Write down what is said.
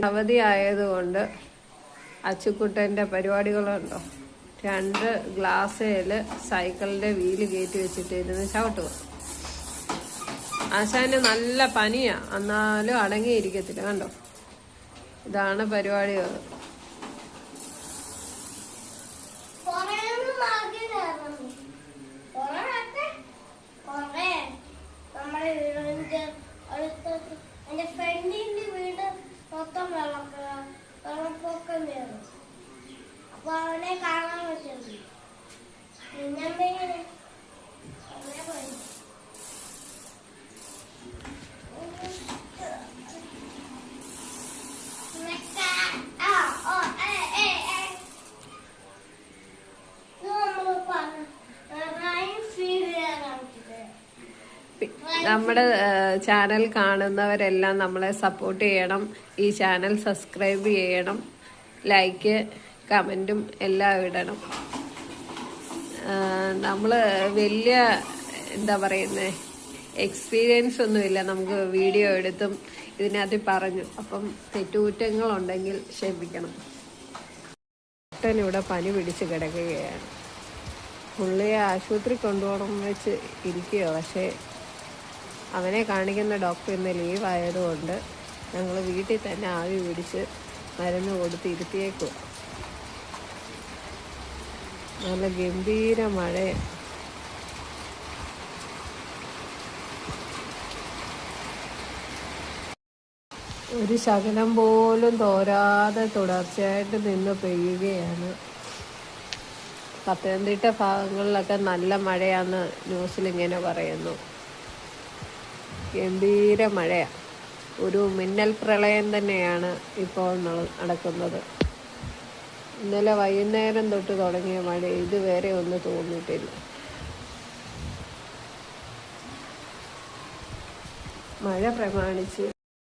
അവധി ആയതുകൊണ്ട് അച്ചുക്കുട്ടൻ്റെ പരിപാടികളുണ്ടോ. 2 ഗ്ലാസ്സിൽ സൈക്കിളിൻ്റെ വീല് കയറ്റി വെച്ചിട്ട് ഇരുന്ന് ചവിട്ടുക. ആശാന് നല്ല പനിയാ, എന്നാലും അടങ്ങിയിരിക്കത്തില്ല. കണ്ടോ, ഇതാണ് പരിപാടികൾ. എന്റെ ഫ്രണ്ടിന്റെ വീട് മൊത്തം വെള്ളപ്പൊക്കം കയറും. അപ്പൊ അവനെ കാണാൻ പറ്റുന്നു. നമ്മുടെ ചാനൽ കാണുന്നവരെല്ലാം നമ്മളെ സപ്പോർട്ട് ചെയ്യണം. ഈ ചാനൽ സബ്സ്ക്രൈബ് ചെയ്യണം, ലൈക്ക് കമൻറ്റും എല്ലാം ഇടണം. നമ്മൾ വലിയ എന്താ പറയുന്നത്, എക്സ്പീരിയൻസ് ഒന്നുമില്ല. നമുക്ക് വീഡിയോ എടുത്തും ഇതിനകത്ത് പറഞ്ഞു. അപ്പം തെറ്റുകുറ്റങ്ങളുണ്ടെങ്കിൽ ക്ഷമിക്കണം. ഇവിടെ പനി പിടിച്ച് കിടക്കുകയാണ്. പുള്ളിയെ ആശുപത്രി കൊണ്ടുപോകണം വെച്ച് ഇരിക്കുകയോ. പക്ഷേ അവനെ കാണിക്കുന്ന ഡോക്ടർ ഇന്ന് ലീവായതുകൊണ്ട് ഞങ്ങൾ വീട്ടിൽ തന്നെ ആവി പിടിച്ച് മരുന്ന് കൊടുത്ത് ഇരുത്തിയേക്കുക. നല്ല ഗംഭീര മഴയാണ്. ഒരു ശകലം പോലും തോരാതെ തുടർച്ചയായിട്ട് നിന്ന് പെയ്യുകയാണ്. പത്തനംതിട്ട ഭാഗങ്ങളിലൊക്കെ നല്ല മഴയാന്ന് ന്യൂസിലിങ്ങനെ പറയുന്നു. ഗംഭീര മഴയാണ്. ഒരു മിന്നൽ പ്രളയം തന്നെയാണ് ഇപ്പോൾ നടക്കുന്നത്. ഇന്നലെ വൈകുന്നേരം തൊട്ട് തുടങ്ങിയ മഴ ഇതുവരെ ഒന്നും തോന്നിയിട്ടില്ല. മഴ പ്രമാണിച്ച്